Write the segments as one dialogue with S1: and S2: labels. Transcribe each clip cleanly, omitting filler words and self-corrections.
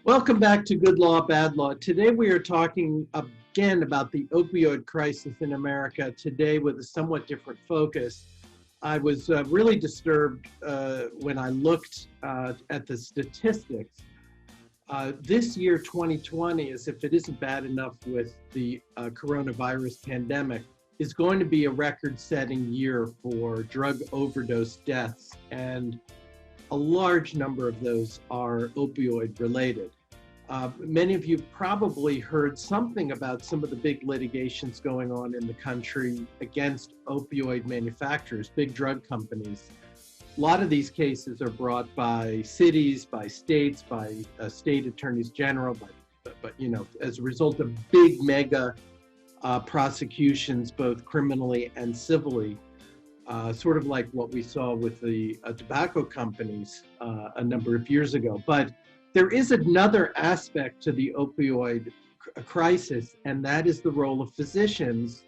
S1: Welcome back to Good Law, Bad Law. Today we are talking again about the opioid crisis in America, today with a somewhat different focus. I was really disturbed when I looked at the statistics. This year, 2020, as if it isn't bad enough with the coronavirus pandemic, is going to be a record-setting year for drug overdose deaths, and a large number of those are opioid related. Many of you probably heard something about some of the big litigations going on in the country against opioid manufacturers, big drug companies. A lot of these cases are brought by cities, by states, by state attorneys general, but as a result of big mega prosecutions, both criminally and civilly. Sort of like what we saw with the tobacco companies a number of years ago. But there is another aspect to the opioid crisis, and that is the role of physicians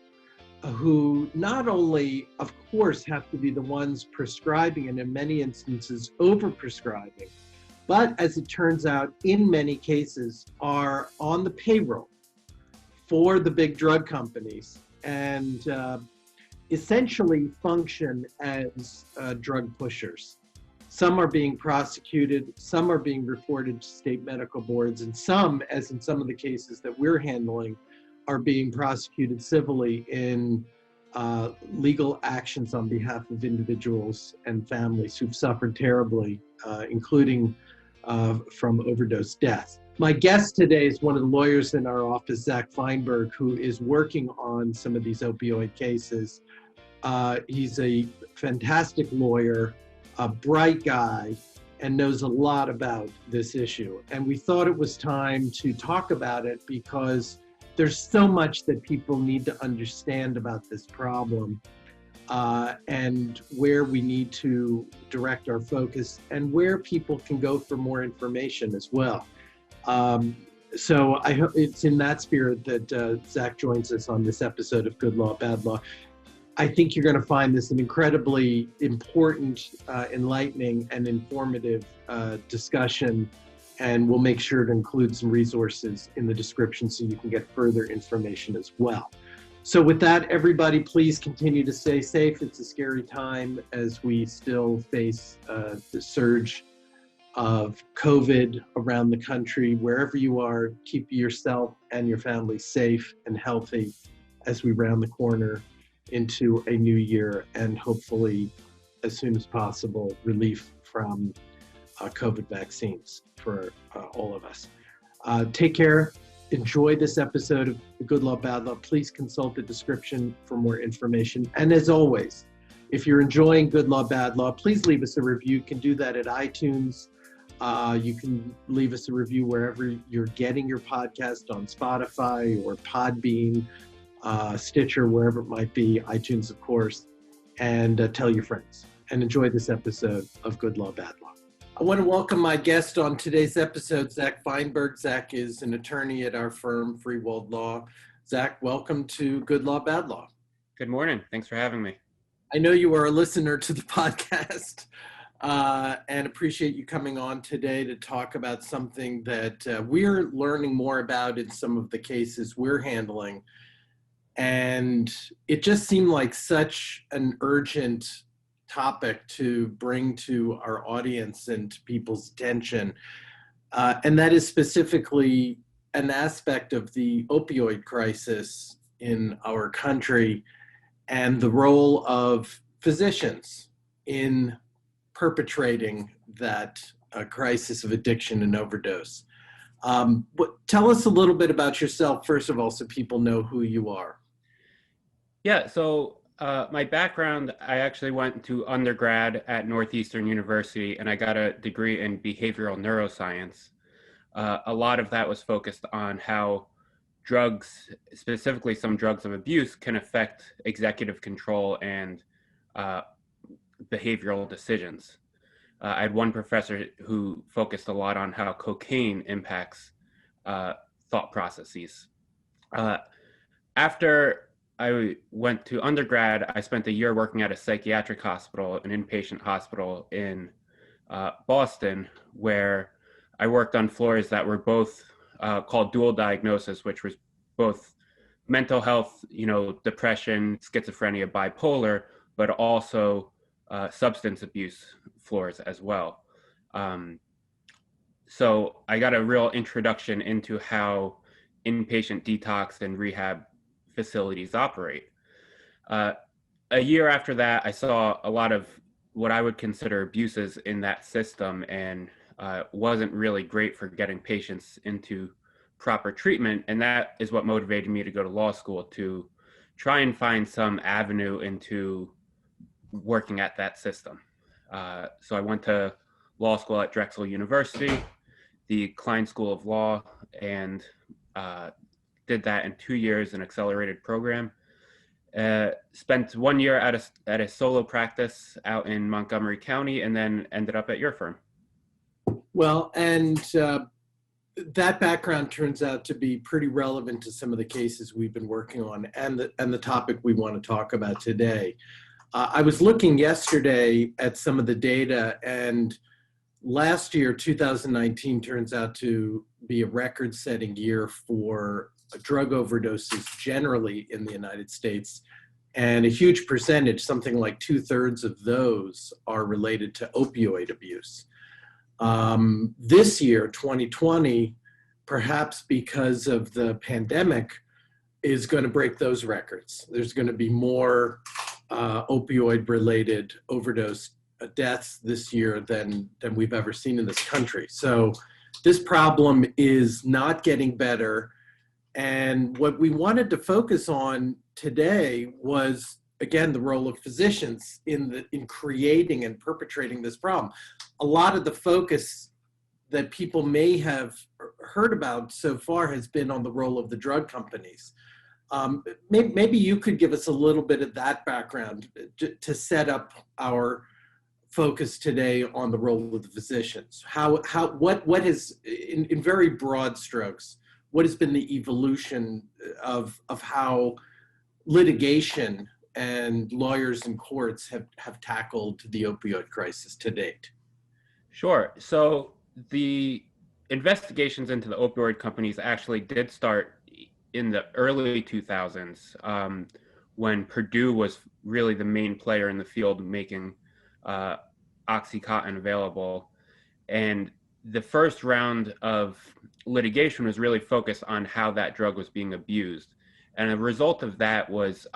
S1: who not only, of course, have to be the ones prescribing and in many instances over-prescribing, but as it turns out, in many cases, are on the payroll for the big drug companies and essentially function as drug pushers. Some are being prosecuted, some are being reported to state medical boards, and some, as in some of the cases that we're handling, are being prosecuted civilly in legal actions on behalf of individuals and families who've suffered terribly, including from overdose death. My guest today is one of the lawyers in our office, Zach Feinberg, who is working on some of these opioid cases. He's a fantastic lawyer, a bright guy, and knows a lot about this issue. And we thought it was time to talk about it because there's so much that people need to understand about this problem and where we need to direct our focus and where people can go for more information as well. So I hope it's in that spirit that Zach joins us on this episode of Good Law, Bad Law. I think you're going to find this an incredibly important, enlightening, and informative discussion, and we'll make sure to include some resources in the description so you can get further information as well. So with that, everybody, please continue to stay safe. It's a scary time as we still face the surge of COVID around the country. Wherever you are, keep yourself and your family safe and healthy as we round the corner into a new year and hopefully, as soon as possible, relief from COVID vaccines for all of us. Take care. Enjoy this episode of Good Law, Bad Law. Please consult the description for more information. And as always, if you're enjoying Good Law, Bad Law, please leave us a review. You can do that at iTunes. You can leave us a review wherever you're getting your podcast, on Spotify or Podbean, Stitcher, wherever it might be, iTunes, of course, and tell your friends. And enjoy this episode of Good Law, Bad Law. I want to welcome my guest on today's episode, Zach Feinberg. Zach is an attorney at our firm, Freiwald Law. Zach, welcome to Good Law, Bad Law.
S2: Good morning. Thanks for having me.
S1: I know you are a listener to the podcast and appreciate you coming on today to talk about something that we're learning more about in some of the cases we're handling. And it just seemed like such an urgent topic to bring to our audience and to people's attention. And that is specifically an aspect of the opioid crisis in our country and the role of physicians in perpetrating that crisis of addiction and overdose. Tell us a little bit about yourself, first of all, so people know who you are.
S2: Yeah, so my background, I actually went to undergrad at Northeastern University, and I got a degree in behavioral neuroscience. A lot of that was focused on how drugs, specifically some drugs of abuse, can affect executive control and behavioral decisions. I had one professor who focused a lot on how cocaine impacts thought processes. After I went to undergrad, I spent a year working at a psychiatric hospital, an inpatient hospital in Boston, where I worked on floors that were both called dual diagnosis, which was both mental health, depression, schizophrenia, bipolar, but also substance abuse floors as well. So I got a real introduction into how inpatient detox and rehab facilities operate. A year after that, I saw a lot of what I would consider abuses in that system, and wasn't really great for getting patients into proper treatment. And that is what motivated me to go to law school, to try and find some avenue into working at that system. So I went to law school at Drexel University, the Klein School of Law, and did that in 2 years, an accelerated program. Spent 1 year at a solo practice out in Montgomery County, and then ended up at your firm.
S1: Well, and that background turns out to be pretty relevant to some of the cases we've been working on and the topic we want to talk about today. I was looking yesterday at some of the data, and last year, 2019, turns out to be a record-setting year for drug overdoses generally in the United States. And a huge percentage, something like 2/3 of those, are related to opioid abuse. This year, 2020, perhaps because of the pandemic, is going to break those records. There's going to be more opioid-related overdose deaths this year than we've ever seen in this country. So this problem is not getting better. And what we wanted to focus on today was, again, the role of physicians in creating and perpetrating this problem. A lot of the focus that people may have heard about so far has been on the role of the drug companies. Maybe you could give us a little bit of that background to set up our focus today on the role of the physicians. What has, in very broad strokes, what has been the evolution of how litigation and lawyers and courts have tackled the opioid crisis to date?
S2: Sure. So the investigations into the opioid companies actually did start in the early 2000s, when Purdue was really the main player in the field making Oxycontin available. And the first round of litigation was really focused on how that drug was being abused. And a result of that was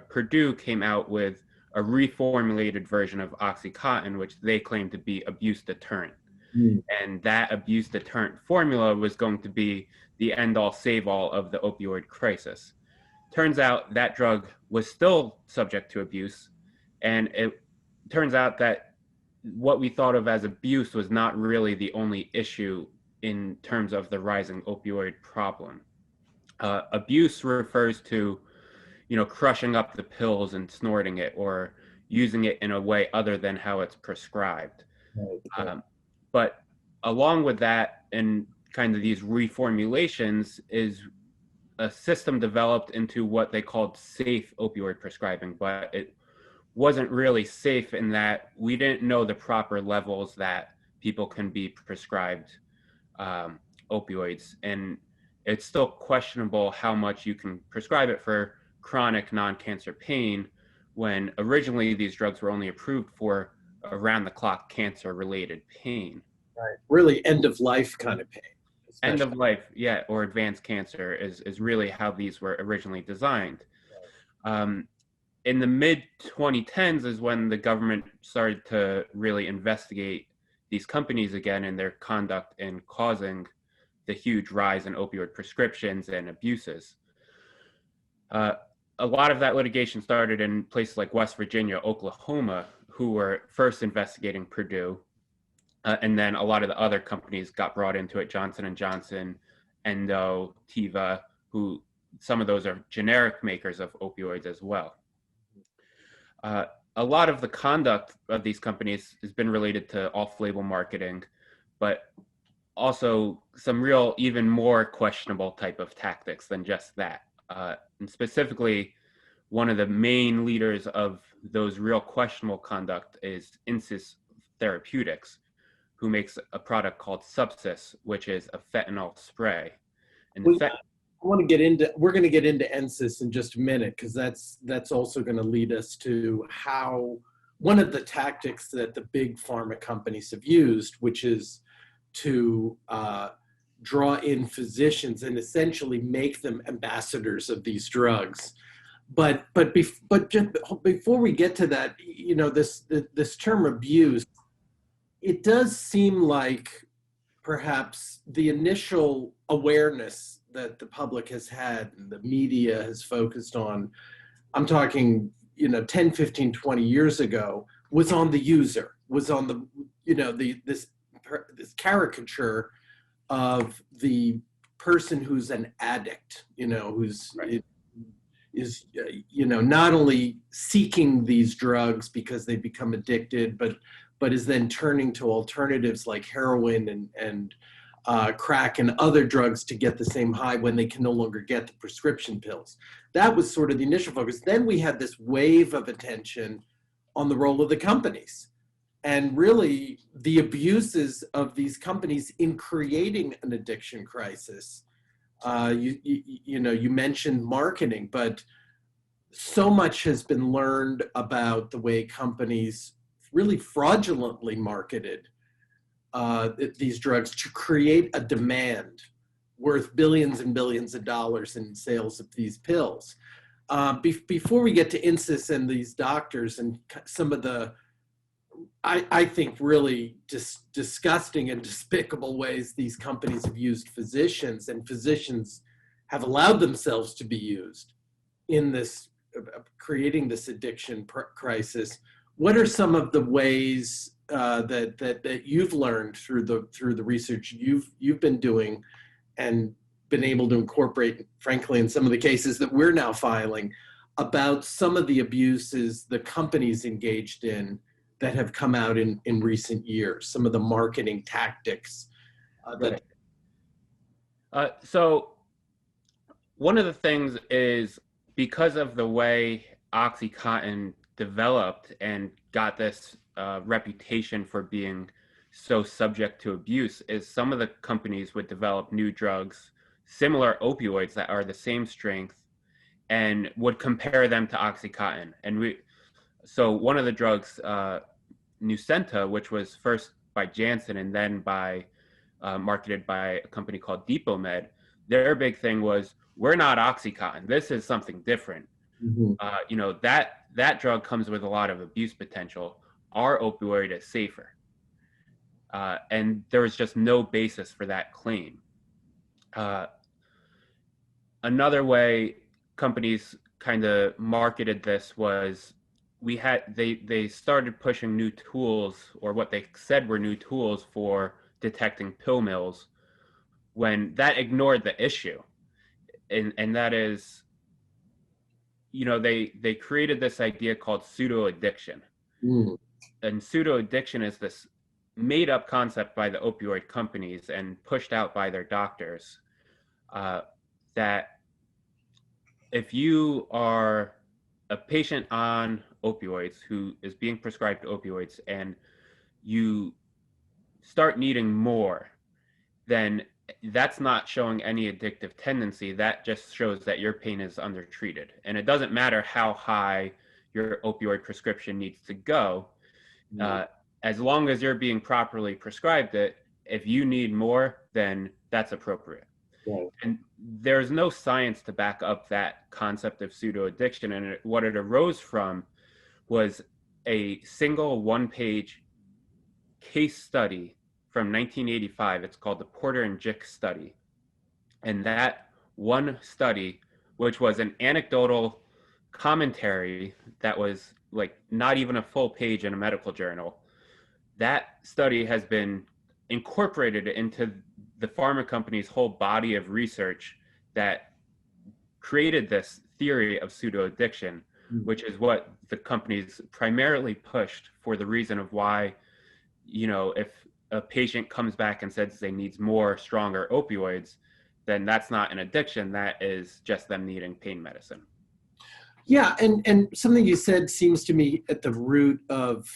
S2: Purdue came out with a reformulated version of Oxycontin, which they claimed to be abuse deterrent. And that abuse deterrent formula was going to be the end-all, save-all of the opioid crisis. Turns out that drug was still subject to abuse, and it turns out that what we thought of as abuse was not really the only issue in terms of the rising opioid problem. Abuse refers to, crushing up the pills and snorting it, or using it in a way other than how it's prescribed. But along with that, and kind of these reformulations, is a system developed into what they called safe opioid prescribing, but it wasn't really safe in that we didn't know the proper levels that people can be prescribed opioids. And it's still questionable how much you can prescribe it for chronic non-cancer pain, when originally these drugs were only approved for around-the-clock cancer-related pain.
S1: Right. Really end-of-life kind of pain.
S2: Especially. End of life, yeah, or advanced cancer is really how these were originally designed. In the mid-2010s is when the government started to really investigate these companies again and their conduct in causing the huge rise in opioid prescriptions and abuses. A lot of that litigation started in places like West Virginia, Oklahoma, who were first investigating Purdue. And then a lot of the other companies got brought into it, Johnson & Johnson, Endo, Teva, who some of those are generic makers of opioids as well. A lot of the conduct of these companies has been related to off-label marketing, but also some real, even more questionable type of tactics than just that. And specifically, one of the main leaders of those real questionable conduct is Insys Therapeutics, who makes a product called Subsys, which is a fentanyl spray. And
S1: Well, we're going to get into NSYS in just a minute, because that's also going to lead us to how one of the tactics that the big pharma companies have used, which is to draw in physicians and essentially make them ambassadors of these drugs. But just before we get to that, you know, this term abuse, it does seem like perhaps the initial awareness that the public has had and the media has focused on, I'm talking, you know, 10, 15, 20 years ago, was on the user, was on the, you know, this caricature of the person who's an addict, you know, who's
S2: right.
S1: is you know, not only seeking these drugs because they become addicted, but is then turning to alternatives like heroin and crack and other drugs to get the same high when they can no longer get the prescription pills. That was sort of the initial focus. Then we had this wave of attention on the role of the companies and really the abuses of these companies in creating an addiction crisis. You know, you mentioned marketing, but so much has been learned about the way companies really fraudulently marketed these drugs to create a demand worth billions and billions of dollars in sales of these pills. Before we get to NSYS and these doctors and some of the, I think, really disgusting and despicable ways these companies have used physicians, and physicians have allowed themselves to be used in this, creating this addiction crisis. What are some of the ways that you've learned through the research you've been doing and been able to incorporate, frankly, in some of the cases that we're now filing, about some of the abuses the companies engaged in that have come out in recent years, some of the marketing tactics?
S2: So one of the things is, because of the way OxyContin developed and got this reputation for being so subject to abuse, is some of the companies would develop new drugs, similar opioids that are the same strength, and would compare them to OxyContin. And so one of the drugs, Nucenta, which was first by Janssen and then marketed by a company called Depot-Med, their big thing was, we're not OxyContin. This is something different.
S1: Mm-hmm.
S2: You know, that drug comes with a lot of abuse potential. Our opioid is safer. And there was just no basis for that claim. Another way companies kind of marketed this was, they started pushing new tools, or what they said were new tools, for detecting pill mills, when that ignored the issue. And that is, you know, they created this idea called pseudo addiction.
S1: Mm.
S2: And pseudo addiction is this made up concept by the opioid companies and pushed out by their doctors, that if you are a patient on opioids who is being prescribed opioids and you start needing more, then that's not showing any addictive tendency. That just shows that your pain is undertreated. And it doesn't matter how high your opioid prescription needs to go. As long as you're being properly prescribed it, if you need more, then that's appropriate.
S1: Right.
S2: And there's no science to back up that concept of pseudo addiction. And what it arose from was a single one-page case study from 1985. It's called the Porter and Jick study. And that one study, which was an anecdotal commentary that was like not even a full page in a medical journal, that study has been incorporated into the pharma company's whole body of research that created this theory of pseudo addiction, which is what the companies primarily pushed for the reason of why, you know, if a patient comes back and says they need more, stronger opioids, then that's not an addiction. That is just them needing pain medicine.
S1: Yeah, and something you said seems to me at the root of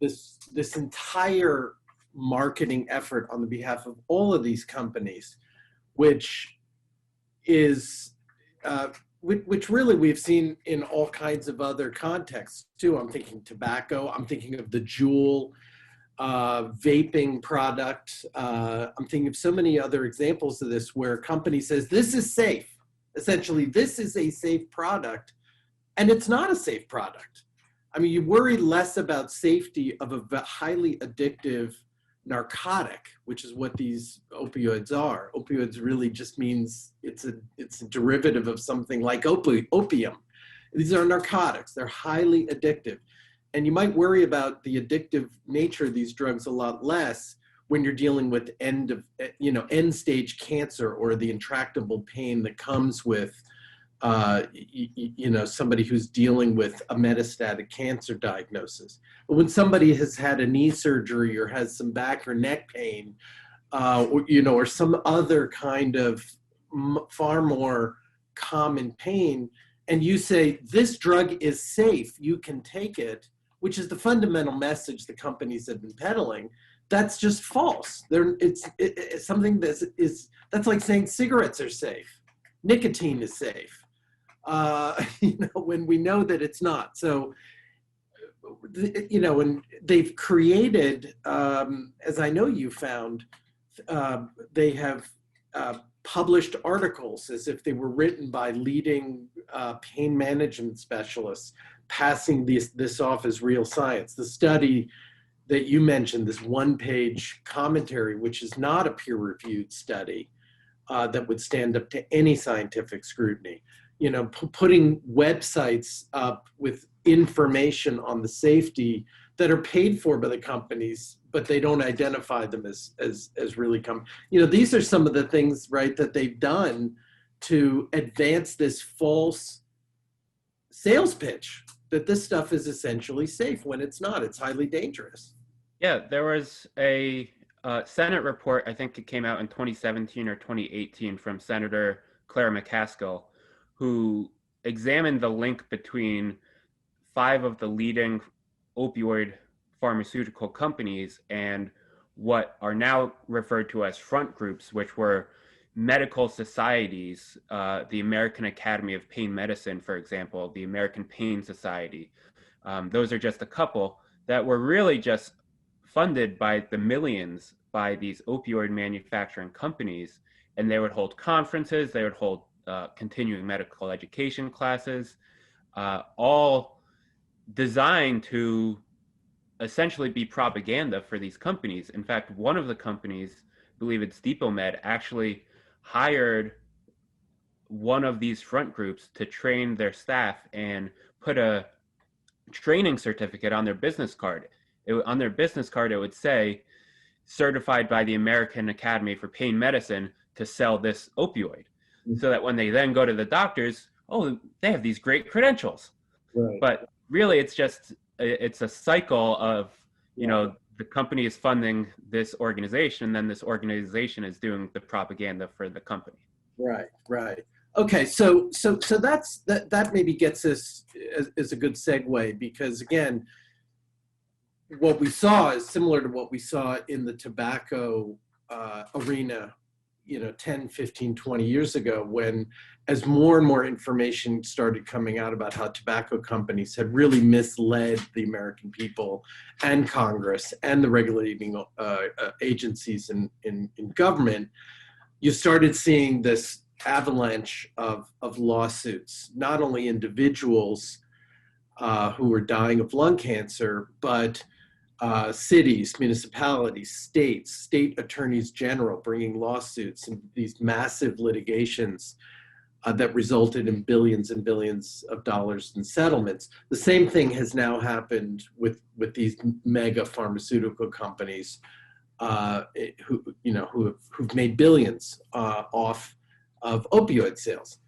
S1: this entire marketing effort on the behalf of all of these companies, which is, which really we've seen in all kinds of other contexts too. I'm thinking tobacco, I'm thinking of the Juul vaping product. I'm thinking of so many other examples of this where a company says, this is safe. Essentially, this is a safe product, and it's not a safe product. I mean, you worry less about safety of a highly addictive narcotic, which is what these opioids are. Opioids really just means it's a derivative of something like opium. These are narcotics. They're highly addictive. And you might worry about the addictive nature of these drugs a lot less when you're dealing with end stage cancer or the intractable pain that comes with somebody who's dealing with a metastatic cancer diagnosis. But when somebody has had a knee surgery or has some back or neck pain, or some other kind of far more common pain, and you say, this drug is safe, you can take it, which is the fundamental message the companies have been peddling, that's just false. It's something that's like saying cigarettes are safe, nicotine is safe. When we know that it's not. So, and they've created, as I know you found, they have published articles as if they were written by leading pain management specialists, passing this off as real science. The study that you mentioned, this one-page commentary, which is not a peer-reviewed study that would stand up to any scientific scrutiny. Putting websites up with information on the safety that are paid for by the companies, but they don't identify them as really these are some of the things, right, that they've done to advance this false sales pitch that this stuff is essentially safe when it's not. It's highly dangerous.
S2: Yeah, there was a Senate report, I think it came out in 2017 or 2018 from Senator Claire McCaskill, who examined the link between 5 of the leading opioid pharmaceutical companies and what are now referred to as front groups, which were medical societies, the American Academy of Pain Medicine, for example, the American Pain Society. Those are just a couple that were really just funded by the millions by these opioid manufacturing companies. And they would hold conferences, they would hold continuing medical education classes, all designed to essentially be propaganda for these companies. In fact, one of the companies, I believe it's DepoMed, actually hired one of these front groups to train their staff and put a training certificate on their business card. On their business card, it would say, certified by the American Academy for Pain Medicine to sell this opioid. So that when they then go to the doctors, they have these great credentials. Right. But really, it's a cycle of, the company is funding this organization, and then this organization is doing the propaganda for the company.
S1: Right. Okay, so that maybe gets us as a good segue, because again, what we saw is similar to what we saw in the tobacco arena 10, 15, 20 years ago, when as more and more information started coming out about how tobacco companies had really misled the American people and Congress and the regulating agencies in government, you started seeing this avalanche of lawsuits, not only individuals who were dying of lung cancer, but cities, municipalities, state attorneys general bringing lawsuits and these massive litigations that resulted in billions and billions of dollars in settlements. The same thing has now happened with these mega pharmaceutical companies who've made billions off of opioid sales.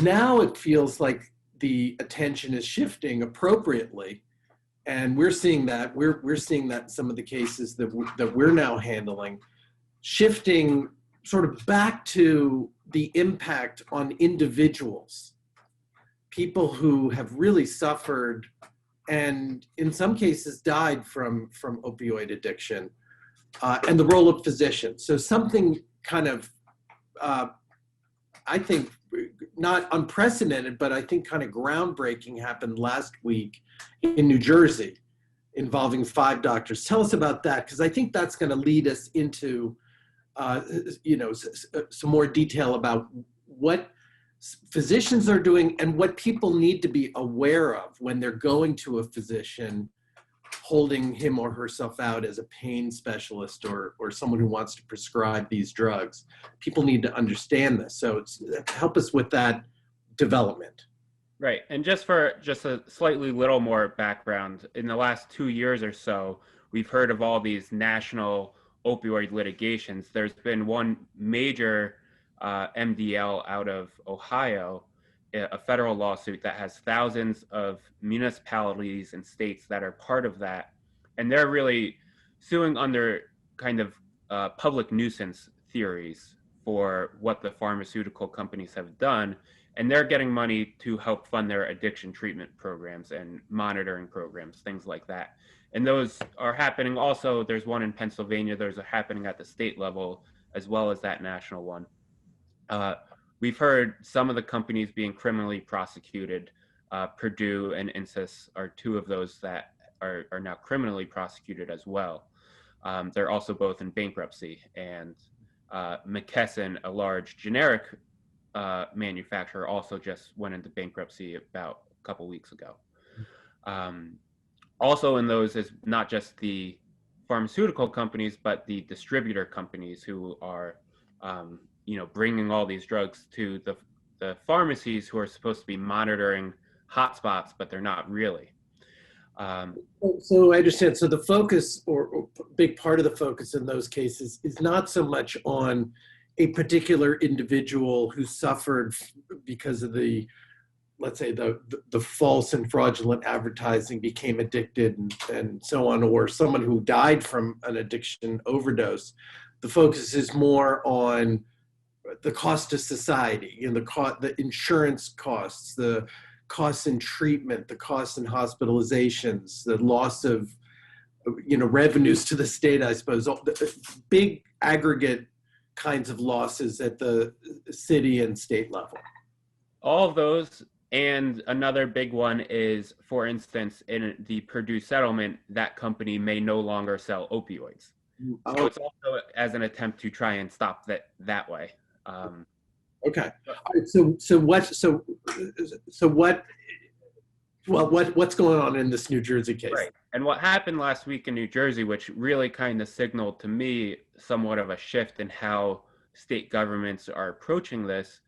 S1: Now it feels like the attention is shifting appropriately. And we're seeing that. We're seeing that in some of the cases that we're now handling, shifting sort of back to the impact on individuals, people who have really suffered and in some cases died from opioid addiction. and the role of physicians. So something kind of, I think, not unprecedented, but I think kind of groundbreaking happened last week in New Jersey involving 5 doctors. Tell us about that, because I think that's going to lead us into some more detail about what physicians are doing and what people need to be aware of when they're going to a physician holding him or herself out as a pain specialist or someone who wants to prescribe these drugs. People need to understand this. So help us with that development.
S2: Right. And just a slightly little more background, in the last 2 years or so, we've heard of all these national opioid litigations. There's been one major MDL out of Ohio, a federal lawsuit that has thousands of municipalities and states that are part of that. And they're really suing under kind of public nuisance theories for what the pharmaceutical companies have done. And they're getting money to help fund their addiction treatment programs and monitoring programs, things like that. And those are happening also. There's one in Pennsylvania. There's a happening at the state level, as well as that national one. We've heard some of the companies being criminally prosecuted. Purdue and Insys are 2 of those that are now criminally prosecuted as well. They're also both in bankruptcy. And McKesson, a large generic manufacturer, also just went into bankruptcy about a couple weeks ago. Also in those is not just the pharmaceutical companies, but the distributor companies who are bringing all these drugs to the pharmacies who are supposed to be monitoring hotspots, but they're not really.
S1: So I understand. So the focus or big part of the focus in those cases is not so much on a particular individual who suffered because of let's say the false and fraudulent advertising, became addicted and so on, or someone who died from an addiction overdose. The focus is more on the cost to society, the insurance costs, the costs in treatment, the costs in hospitalizations, the loss of revenues to the state, I suppose, the big aggregate kinds of losses at the city and state level. All
S2: of those. And another big one is, for instance, in the Purdue settlement, that company may no longer sell opioids. So it's also as an attempt to try and stop that way.
S1: Okay. What's going on in this New Jersey case?
S2: Right. And what happened last week in New Jersey, which really kind of signaled to me somewhat of a shift in how state governments are approaching this,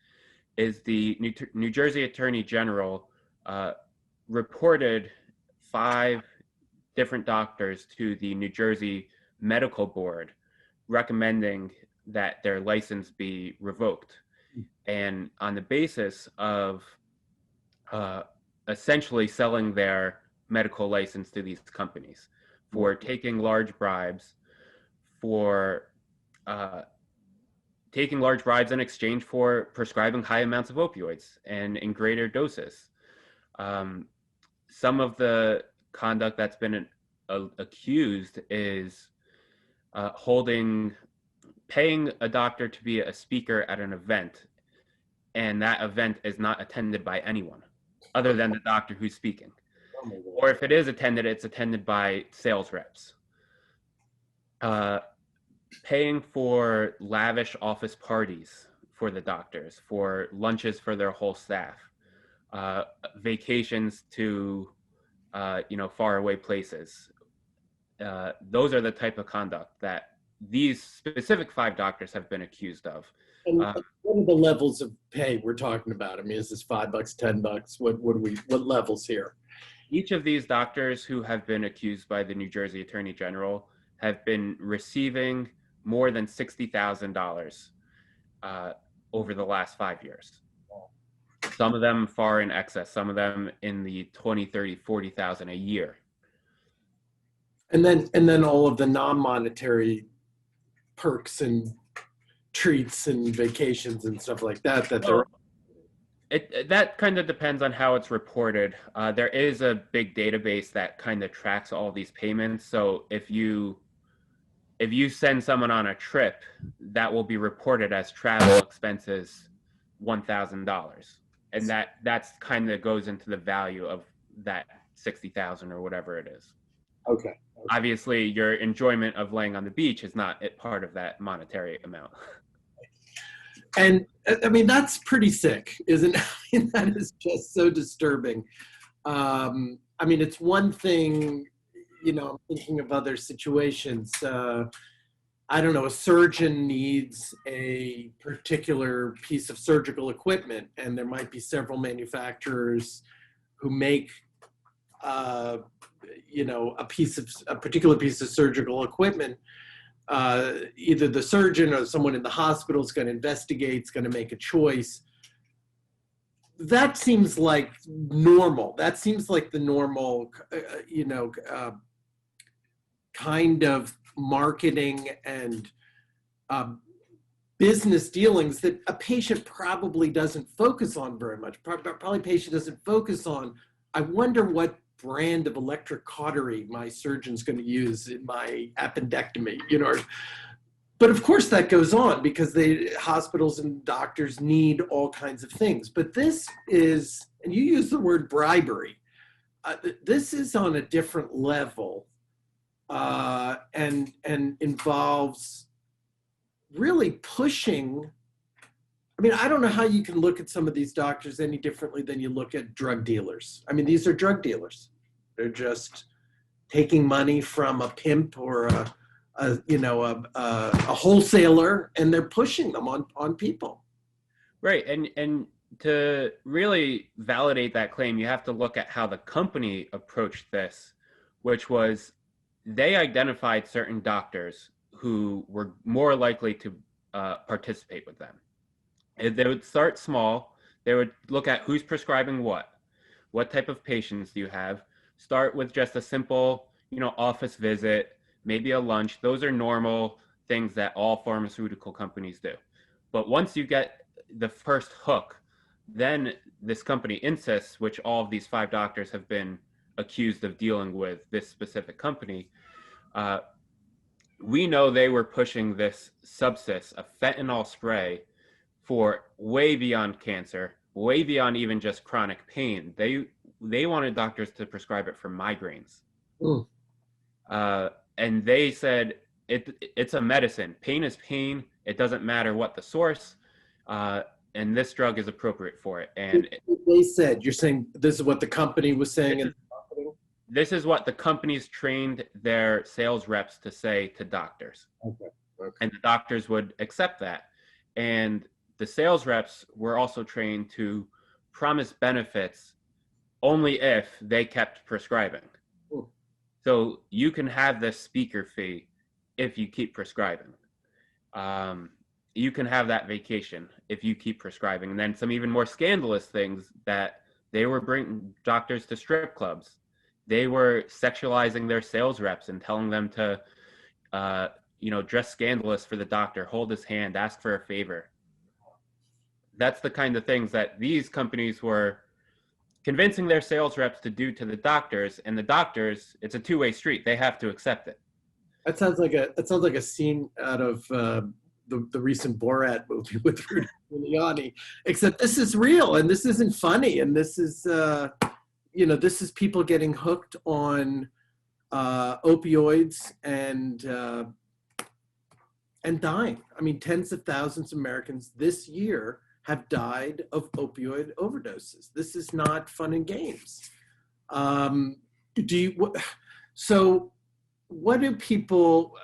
S2: is the New Jersey Attorney General reported 5 different doctors to the New Jersey Medical Board, recommending that their license be revoked. And on the basis of essentially selling their medical license to these companies for taking large bribes, in exchange for prescribing high amounts of opioids and in greater doses. Some of the conduct that's been accused is paying a doctor to be a speaker at an event, and that event is not attended by anyone other than the doctor who's speaking. Or if it is attended, it's attended by sales reps. Paying for lavish office parties for the doctors, for lunches for their whole staff, vacations to faraway places. Those are the type of conduct that these specific 5 doctors have been accused of.
S1: And what are the levels of pay we're talking about? I mean, is this $5, $10? What levels here?
S2: Each of these doctors who have been accused by the New Jersey Attorney General have been receiving more than $60,000 over the last 5 years. Some of them far in excess, some of them in the 20, 30, 40,000 a year.
S1: And then all of the non-monetary perks and treats and vacations and stuff like that
S2: that kind of depends on how it's reported. There is a big database that kind of tracks all these payments. So if you if you send someone on a trip, that will be reported as travel expenses $1,000, and that's kind of goes into the value of that 60,000 or whatever it is.
S1: Okay.
S2: Obviously, your enjoyment of laying on the beach is not part of that monetary amount.
S1: And I mean, that's pretty sick, isn't it? I mean, that is just so disturbing. I mean, it's one thing, you know, I'm thinking of other situations. I don't know, a surgeon needs a particular piece of surgical equipment, and there might be several manufacturers who make, you know, a particular piece of surgical equipment. Either the surgeon or someone in the hospital is going to investigate, is going to make a choice. That seems like normal. That seems like the normal, you know, kind of marketing and business dealings that a patient probably doesn't focus on very much. Probably patient doesn't focus on, I wonder what brand of electric cautery my surgeon's going to use in my appendectomy, you know. But of course that goes on because hospitals and doctors need all kinds of things. But this is, and you use the word bribery, this is on a different level and involves really pushing. I mean, I don't know how you can look at some of these doctors any differently than you look at drug dealers. I mean, these are drug dealers. They're just taking money from a pimp or a wholesaler, and they're pushing them on people.
S2: Right, and to really validate that claim, you have to look at how the company approached this, which was they identified certain doctors who were more likely to participate with them. They would start small. They would look at who's prescribing what type of patients do you have. Start with just a simple, you know, office visit, maybe a lunch. Those are normal things that all pharmaceutical companies do. But once you get the first hook, then this company insists, which all of these 5 doctors have been accused of dealing with this specific company. We know they were pushing this substance, a fentanyl spray, for way beyond cancer, way beyond even just chronic pain. They wanted doctors to prescribe it for migraines. And they said it's a medicine. Pain is pain. It doesn't matter what the source. And this drug is appropriate for it. And
S1: they said, you're saying this is what the company was saying?
S2: This is what the companies trained their sales reps to say to doctors.
S1: Okay.
S2: And the doctors would accept that. And the sales reps were also trained to promise benefits only if they kept prescribing.
S1: Ooh.
S2: So you can have this speaker fee if you keep prescribing. You can have that vacation if you keep prescribing. And then some even more scandalous things that they were bringing doctors to strip clubs. They were sexualizing their sales reps and telling them to, dress scandalous for the doctor, hold his hand, ask for a favor. That's the kind of things that these companies were convincing their sales reps to do to the doctors, and the doctors, it's a two-way street. They have to accept it.
S1: That sounds like a scene out of the recent Borat movie with Rudy Giuliani, except this is real and this isn't funny, and this is this is people getting hooked on opioids and dying. I mean, tens of thousands of Americans this year have died of opioid overdoses. This is not fun and games. So what do people,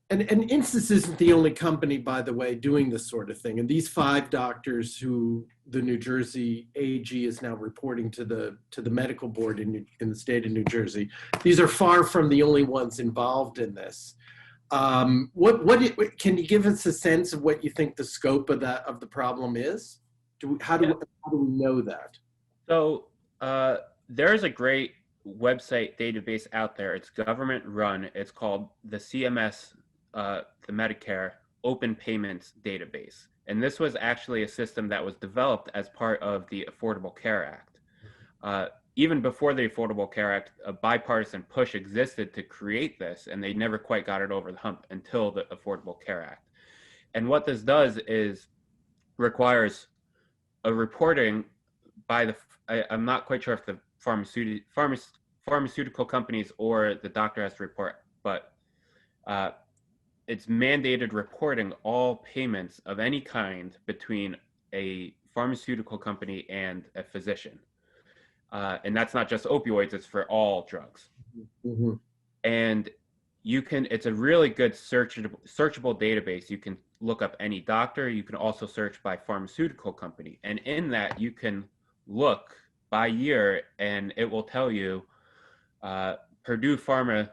S1: and Insys isn't the only company, by the way, doing this sort of thing. And these 5 doctors who the New Jersey AG is now reporting to the medical board in the state of New Jersey, these are far from the only ones involved in this. Can you give us a sense of what you think the scope of the problem is? How do we know that?
S2: So there's a great website database out there. It's government run. It's called the CMS, the Medicare Open Payments Database. And this was actually a system that was developed as part of the Affordable Care Act. even before the Affordable Care Act, a bipartisan push existed to create this, and they never quite got it over the hump until the Affordable Care Act. And what this does is requires a reporting by the, I'm not quite sure if the pharmaceutical companies or the doctor has to report, but it's mandated reporting all payments of any kind between a pharmaceutical company and a physician. And that's not just opioids, it's for all drugs.
S1: Mm-hmm.
S2: And it's a really good searchable database. You can look up any doctor. You can also search by pharmaceutical company. And in that, you can look by year, and it will tell you Purdue Pharma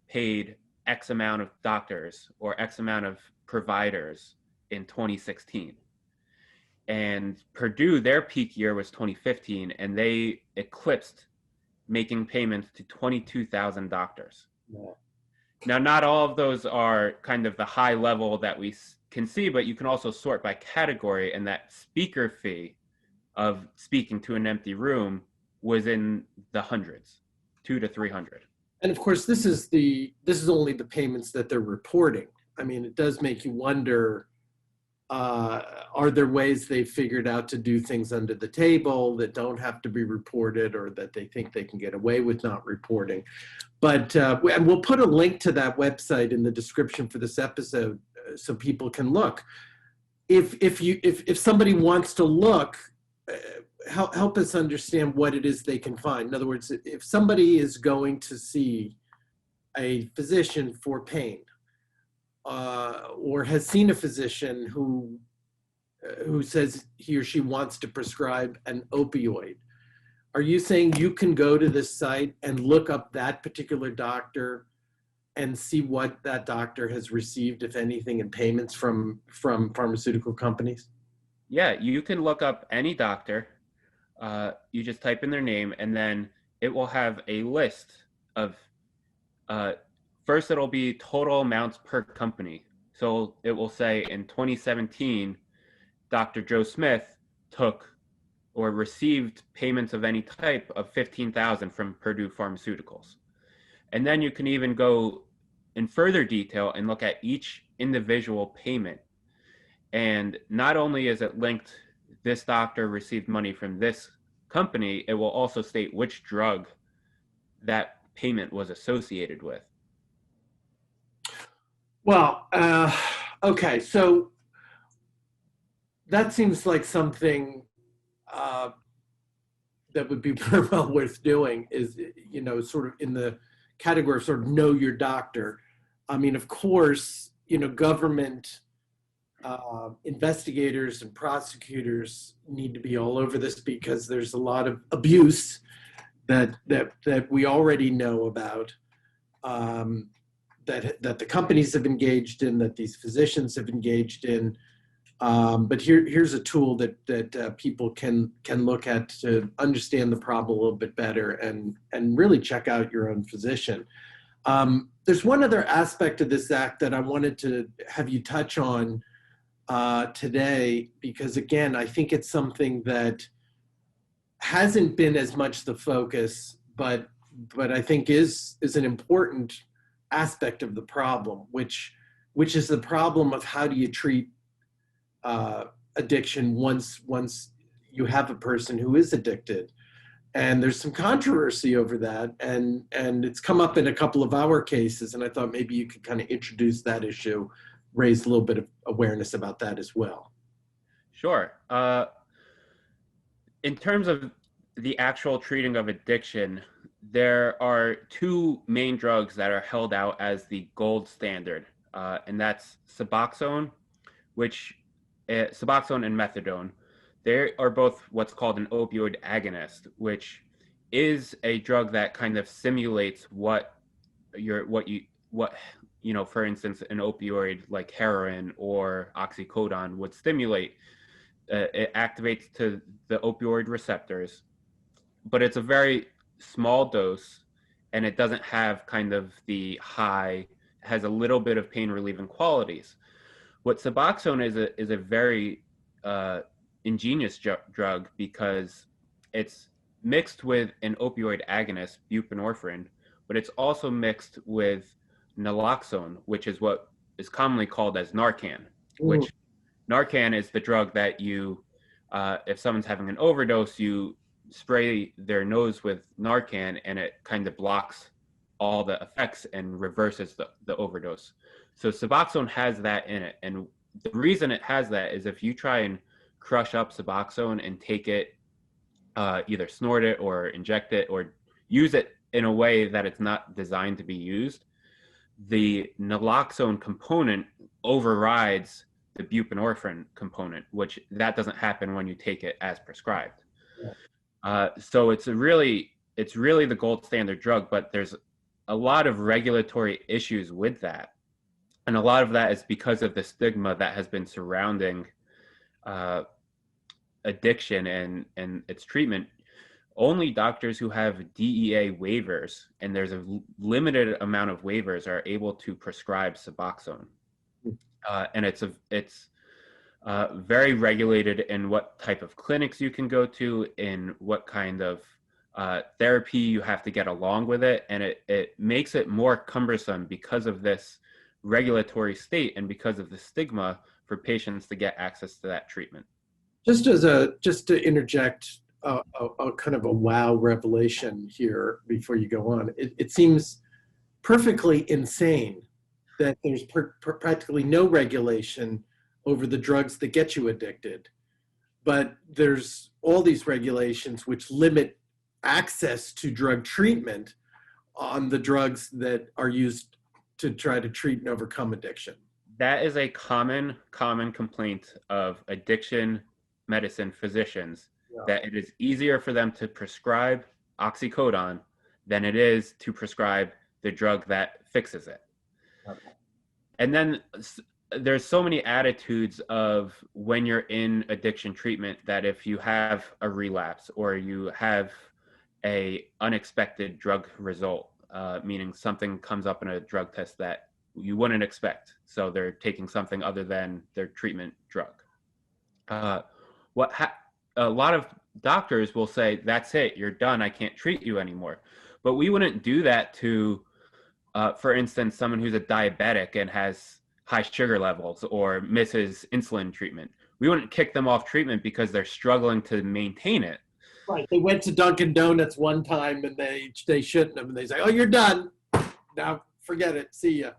S2: paid X amount of doctors or X amount of providers in 2016. And Purdue, their peak year was 2015, and they eclipsed making payments to 22,000 doctors.
S1: Yeah.
S2: Now, not all of those are kind of the high level that we can see, but you can also sort by category, and that speaker fee of speaking to an empty room was in the hundreds, 200 to 300.
S1: And of course, this is only the payments that they're reporting. I mean, it does make you wonder, are there ways they've figured out to do things under the table that don't have to be reported, or that they think they can get away with not reporting? But and we'll put a link to that website in the description for this episode so people can look. If somebody wants to look, help us understand what it is they can find. In other words, if somebody is going to see a physician for pain, or has seen a physician who says he or she wants to prescribe an opioid, are you saying you can go to this site and look up that particular doctor and see what that doctor has received, if anything, in payments from pharmaceutical companies?
S2: Yeah, you can look up any doctor. You just type in their name, and then it will have a list of, first it'll be total amounts per company. So it will say in 2017, Dr. Joe Smith took or received payments of any type of 15,000 from Purdue Pharmaceuticals. And then you can even go in further detail and look at each individual payment. And not only is it linked, this doctor received money from this company, it will also state which drug that payment was associated with.
S1: Well, okay, so that seems like something that would be very well worth doing, is, sort of in the category of sort of know your doctor. I mean, of course, government investigators and prosecutors need to be all over this, because there's a lot of abuse that we already know about, that the companies have engaged in, that these physicians have engaged in. But here's a tool that people can look at to understand the problem a little bit better, and really check out your own physician. There's one other aspect of this act that I wanted to have you touch on today, because again, I think it's something that hasn't been as much the focus, but I think is an important aspect of the problem, which is the problem of how do you treat addiction once you have a person who is addicted. And there's some controversy over that, and it's come up in a couple of our cases, and I thought maybe you could kind of introduce that issue, raise a little bit of awareness about that as well.
S2: Sure. In terms of the actual treating of addiction, there are two main drugs that are held out as the gold standard, and that's Suboxone, Suboxone and Methadone. They are both what's called an opioid agonist, which is a drug that kind of simulates for instance, an opioid like heroin or oxycodone would stimulate. It activates to the opioid receptors, but it's a very small dose, and it doesn't have kind of the high, has a little bit of pain relieving qualities. What Suboxone is a very ingenious drug, because it's mixed with an opioid agonist, buprenorphine, but it's also mixed with naloxone, which is what is commonly called as Narcan,
S1: Mm.
S2: which Narcan is the drug that you, if someone's having an overdose, you spray their nose with Narcan and it kind of blocks all the effects and reverses the overdose. So Suboxone has that in it. And the reason it has that is if you try and crush up Suboxone and take it, either snort it or inject it or use it in a way that it's not designed to be used, the naloxone component overrides the buprenorphine component, which that doesn't happen when you take it as prescribed. So it's really the gold standard drug, but there's a lot of regulatory issues with that. And a lot of that is because of the stigma that has been surrounding addiction and its treatment. Only doctors who have DEA waivers, and there's a limited amount of waivers, are able to prescribe Suboxone. And it's very regulated in what type of clinics you can go to, in what kind of therapy you have to get along with it. And it makes it more cumbersome because of this regulatory state and because of the stigma for patients to get access to that treatment.
S1: Just to interject a kind of a wow revelation here before you go on, it seems perfectly insane that there's practically no regulation over the drugs that get you addicted, but there's all these regulations which limit access to drug treatment on the drugs that are used to try to treat and overcome addiction.
S2: That is a common complaint of addiction medicine physicians, that it is easier for them to prescribe oxycodone than it is to prescribe the drug that fixes it. Okay. And then there's so many attitudes of when you're in addiction treatment that if you have a relapse or you have a unexpected drug result, meaning something comes up in a drug test that you wouldn't expect, so they're taking something other than their treatment drug. A lot of doctors will say, that's it, you're done, I can't treat you anymore. But we wouldn't do that to, for instance, someone who's a diabetic and has high sugar levels or misses insulin treatment. We wouldn't kick them off treatment because they're struggling to maintain it.
S1: Right. They went to Dunkin' Donuts one time and they shouldn't have, and they say, oh, you're done. Now forget it. See ya.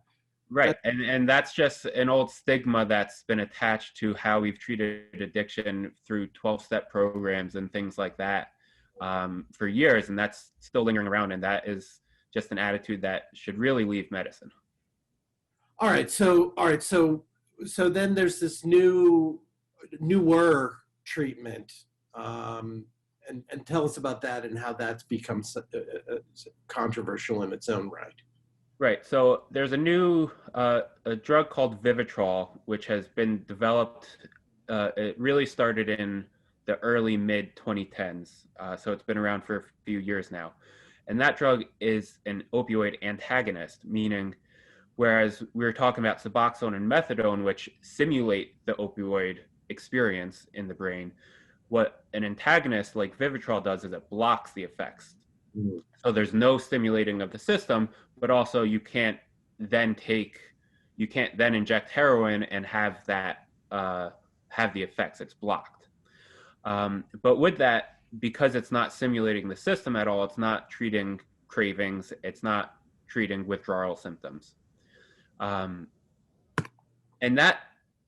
S2: Right. And that's just an old stigma that's been attached to how we've treated addiction through 12-step programs and things like that for years. And that's still lingering around. And that is just an attitude that should really leave medicine.
S1: All right. So then there's this newer treatment. And tell us about that and how that's become controversial in its own right.
S2: Right. So there's a new a drug called Vivitrol, which has been developed. It really started in the early mid 2010s. So it's been around for a few years now. And that drug is an opioid antagonist, meaning whereas we were talking about Suboxone and methadone, which simulate the opioid experience in the brain, what an antagonist like Vivitrol does is it blocks the effects. Mm-hmm. So there's no stimulating of the system, but also you can't then inject heroin and have that have the effects. It's blocked. But with that, because it's not simulating the system at all, it's not treating cravings, it's not treating withdrawal symptoms. And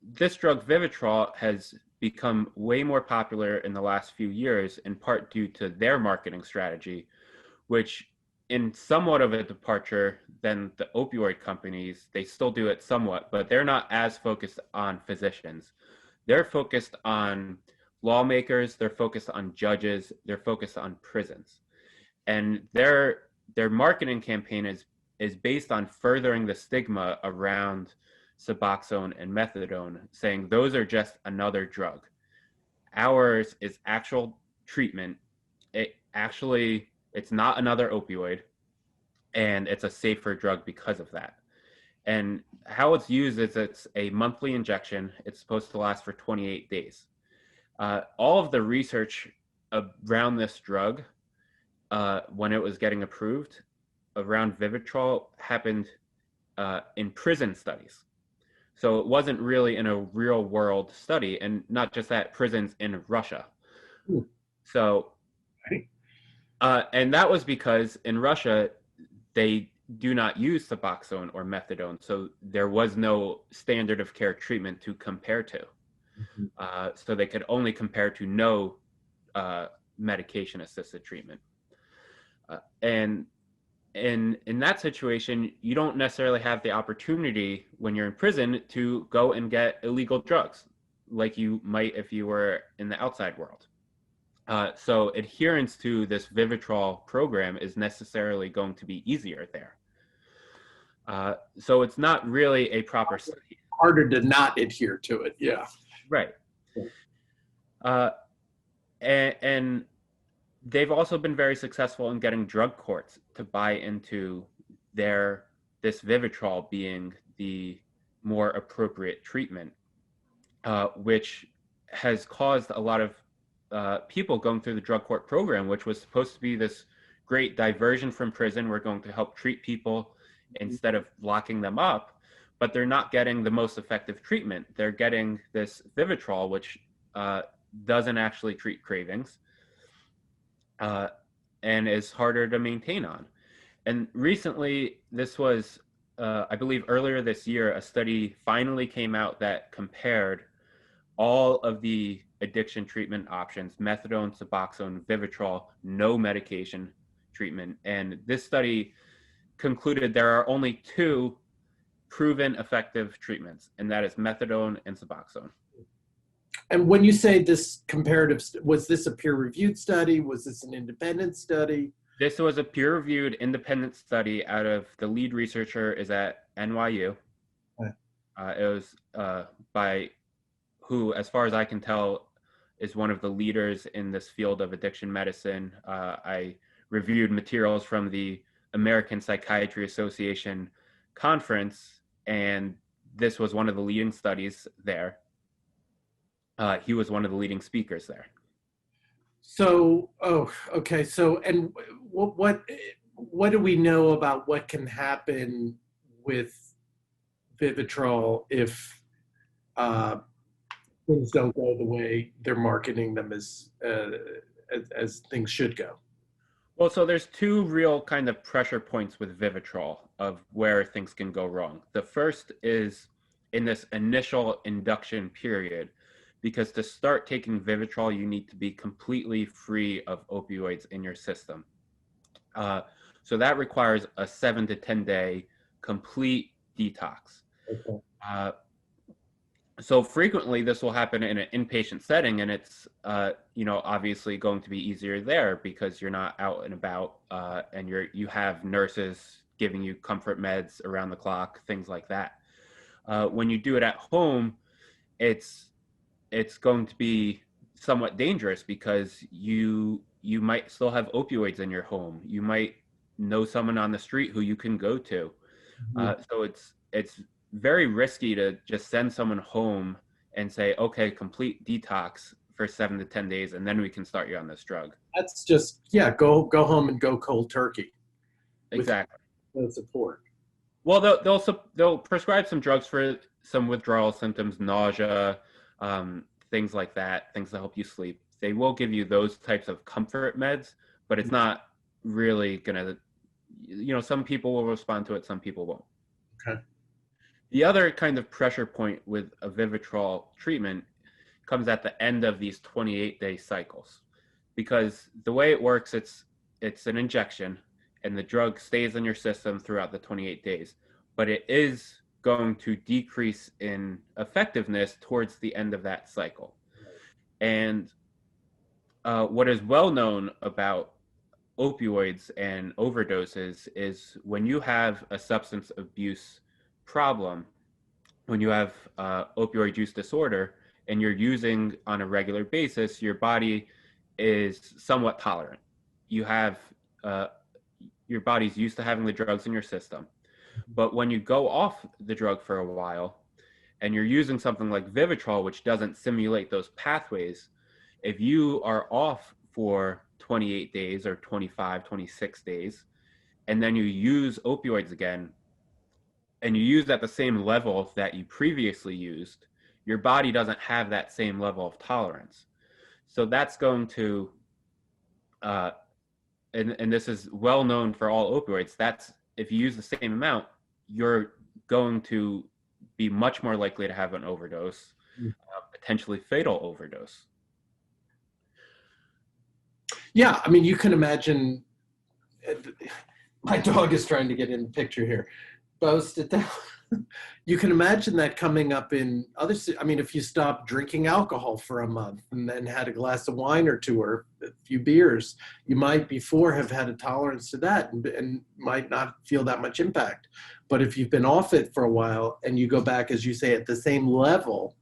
S2: this drug Vivitrol has become way more popular in the last few years, in part due to their marketing strategy, which in somewhat of a departure than the opioid companies. They still do it somewhat, but they're not as focused on physicians. They're focused on lawmakers, they're focused on judges, they're focused on prisons. And their marketing campaign is based on furthering the stigma around Suboxone and methadone, saying those are just another drug. Ours is actual treatment. It's not another opioid, and it's a safer drug because of that. And how it's used is it's a monthly injection. It's supposed to last for 28 days. All of the research around this drug when it was getting approved around Vivitrol happened in prison studies. So it wasn't really in a real world study, and not just that, prisons in Russia.
S1: Ooh.
S2: So, and that was because in Russia, they do not use Suboxone or methadone. So there was no standard of care treatment to compare to. So they could only compare to no medication assisted treatment. And in that situation, you don't necessarily have the opportunity when you're in prison to go and get illegal drugs like you might if you were in the outside world. So adherence to this Vivitrol program is necessarily going to be easier there. So it's not really a proper study.
S1: Harder to not adhere to it, yeah.
S2: Right. And they've also been very successful in getting drug courts to buy into this Vivitrol being the more appropriate treatment, which has caused a lot of people going through the drug court program, which was supposed to be this great diversion from prison. We're going to help treat people instead of locking them up, but they're not getting the most effective treatment. They're getting this Vivitrol, which doesn't actually treat cravings, and is harder to maintain on. And recently, this was, I believe earlier this year, a study finally came out that compared all of the addiction treatment options: methadone, Suboxone, Vivitrol, no medication treatment. And this study concluded there are only two proven effective treatments, and that is methadone and Suboxone.
S1: And when you say this comparative, was this a peer-reviewed study? Was this an independent study?
S2: This was a peer-reviewed independent study out of, the lead researcher is at NYU.
S1: Okay.
S2: It was by who, as far as I can tell, is one of the leaders in this field of addiction medicine. I reviewed materials from the American Psychiatry Association conference, and this was one of the leading studies there. He was one of the leading speakers there.
S1: So, okay. So, and what do we know about what can happen with Vivitrol if things don't go the way they're marketing them as things should go?
S2: Well, so there's two real kind of pressure points with Vivitrol of where things can go wrong. The first is in this initial induction period, because to start taking Vivitrol, you need to be completely free of opioids in your system. So that requires a 7 to 10 day complete detox. Okay. So frequently this will happen in an inpatient setting, and it's obviously going to be easier there because you're not out and about, and you have nurses giving you comfort meds around the clock, things like that. When you do it at home, it's going to be somewhat dangerous because you might still have opioids in your home. You might know someone on the street who you can go to. So it's very risky to just send someone home and say, okay, complete detox for 7 to 10 days, and then we can start you on this drug.
S1: That's just, go home and go cold turkey.
S2: Exactly.
S1: With support.
S2: Well, they'll prescribe some drugs for some withdrawal symptoms, nausea, things like that, things that help you sleep. They will give you those types of comfort meds, but it's not really gonna, some people will respond to it, some people won't.
S1: Okay.
S2: The other kind of pressure point with a Vivitrol treatment comes at the end of these 28-day cycles, because the way it works, it's an injection, and the drug stays in your system throughout the 28 days, but it is going to decrease in effectiveness towards the end of that cycle. And what is well known about opioids and overdoses is when you have a substance abuse problem, when you have opioid use disorder and you're using on a regular basis, your body is somewhat tolerant. You have your body's used to having the drugs in your system. But when you go off the drug for a while and you're using something like Vivitrol, which doesn't simulate those pathways, if you are off for 28 days or 25, 26 days, and then you use opioids again, and you use at the same level that you previously used, your body doesn't have that same level of tolerance. So that's going to, and this is well known for all opioids, that's if you use the same amount, you're going to be much more likely to have an overdose, potentially fatal overdose.
S1: Yeah, I mean, you can imagine, my dog is trying to get in the picture here. Boast it down. You can imagine that coming up in other, I mean, if you stop drinking alcohol for a month and then had a glass of wine or two or a few beers, you might before have had a tolerance to that and might not feel that much impact. But if you've been off it for a while and you go back, as you say, at the same level,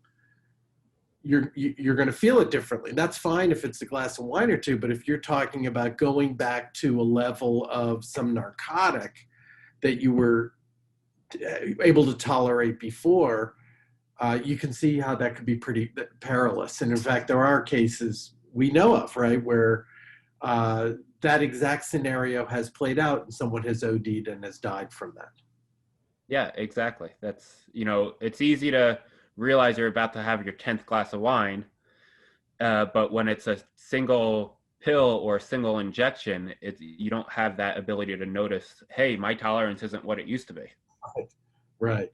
S1: you're going to feel it differently. That's fine if it's a glass of wine or two, but if you're talking about going back to a level of some narcotic that you were able to tolerate before, you can see how that could be pretty perilous. And in fact, there are cases we know of, right, where that exact scenario has played out and someone has OD'd and has died from that.
S2: Yeah, exactly. That's, it's easy to realize you're about to have your 10th glass of wine, but when it's a single pill or a single injection, you don't have that ability to notice, hey, my tolerance isn't what it used to be.
S1: Right.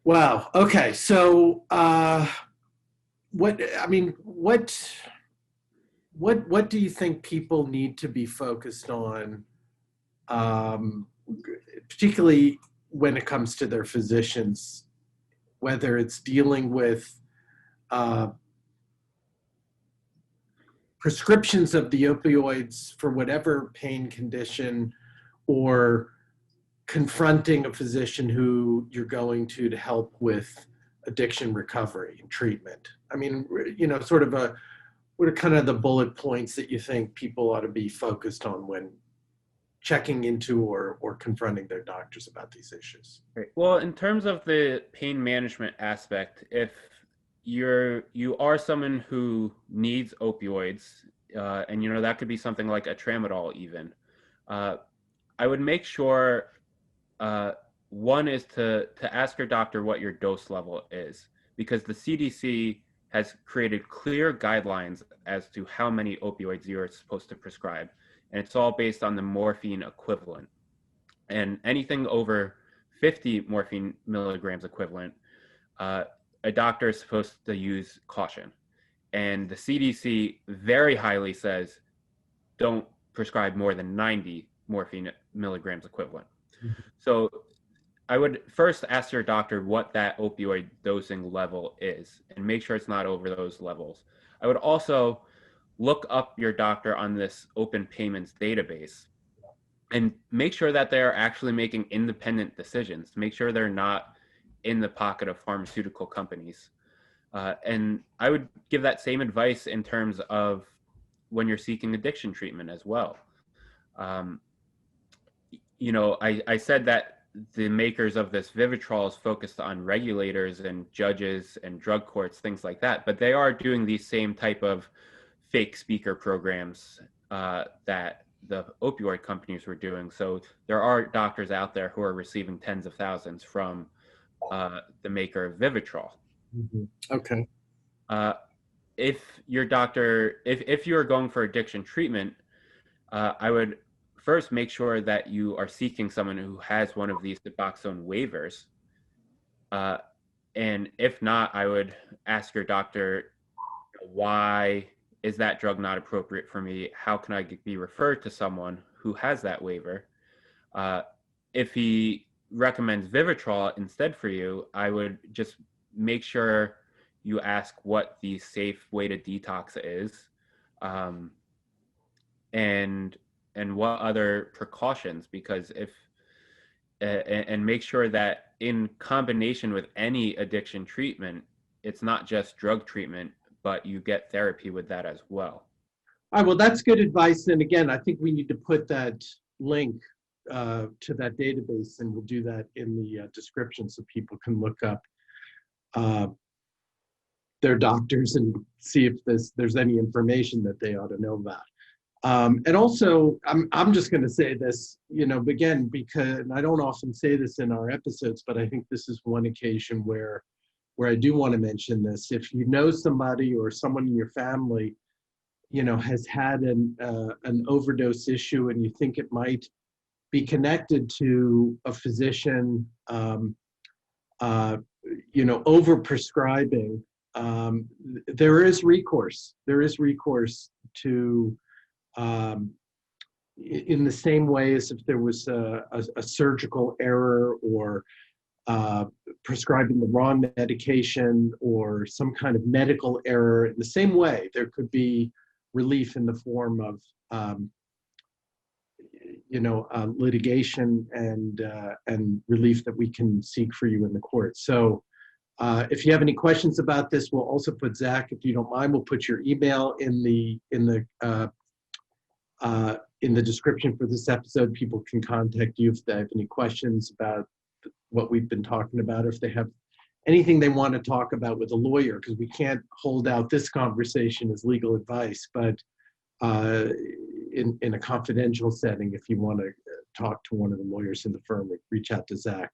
S1: Wow. Okay. So, what do you think people need to be focused on, particularly when it comes to their physicians, whether it's dealing with prescriptions of the opioids for whatever pain condition, or confronting a physician who you're going to help with addiction recovery and treatment? I mean, sort of what are kind of the bullet points that you think people ought to be focused on when checking into or confronting their doctors about these issues?
S2: Right. Well, in terms of the pain management aspect, if you are someone who needs opioids, and that could be something like a tramadol even, I would make sure one is to ask your doctor what your dose level is, because the CDC has created clear guidelines as to how many opioids you're supposed to prescribe, and it's all based on the morphine equivalent. And anything over 50 morphine milligrams equivalent, a doctor is supposed to use caution. And the CDC very highly says don't prescribe more than 90 morphine milligrams equivalent. Mm-hmm. So I would first ask your doctor what that opioid dosing level is and make sure it's not over those levels. I would also look up your doctor on this open payments database and make sure that they're actually making independent decisions. Make sure they're not in the pocket of pharmaceutical companies. And I would give that same advice in terms of when you're seeking addiction treatment as well. I said that the makers of this Vivitrol is focused on regulators and judges and drug courts, things like that, but they are doing these same type of fake speaker programs that the opioid companies were doing. So there are doctors out there who are receiving tens of thousands from the maker of Vivitrol.
S1: Mm-hmm. Okay.
S2: If your doctor, if you are going for addiction treatment, I would first make sure that you are seeking someone who has one of these Suboxone waivers. And if not, I would ask your doctor, why is that drug not appropriate for me? How can I be referred to someone who has that waiver? If he recommends Vivitrol instead for you, I would just make sure you ask what the safe way to detox is, and what other precautions, because and make sure that in combination with any addiction treatment, it's not just drug treatment, but you get therapy with that as well.
S1: All right, well, that's good advice. And again, I think we need to put that link to that database, and we'll do that in the description so people can look up their doctors and see if there's any information that they ought to know about. And also, I'm just going to say this, you know, again, because and I don't often say this in our episodes, but I think this is one occasion where I do want to mention this. If you know somebody or someone in your family, you know, has had an overdose issue and you think it might be connected to a physician, you know, over prescribing, there is recourse. There is recourse to, in the same way as if there was a surgical error or prescribing the wrong medication or some kind of medical error. In the same way, there could be relief in the form of, you know, litigation and relief that we can seek for you in the court. So if you have any questions about this, we'll also put, Zach, if you don't mind, we'll put your email in the description for this episode. People can contact you if they have any questions about what we've been talking about, if they have anything they want to talk about with a lawyer, because we can't hold out this conversation as legal advice, but in a confidential setting, if you want to talk to one of the lawyers in the firm, reach out to Zach.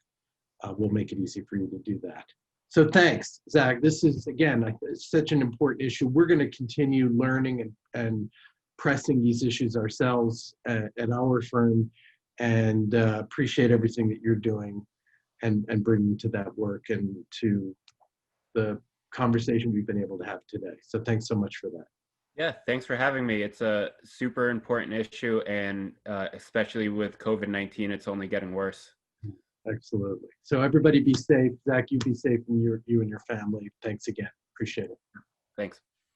S1: We'll make it easy for you to do that. So thanks, Zach. This is, again, such an important issue. We're going to continue learning and pressing these issues ourselves at our firm, and appreciate everything that you're doing and bringing to that work and to the conversation we've been able to have today. So thanks so much for that.
S2: Yeah, thanks for having me. It's a super important issue, and especially with COVID-19, it's only getting worse.
S1: Absolutely. So everybody be safe. Zach, you be safe, and you and your family. Thanks again. Appreciate it.
S2: Thanks.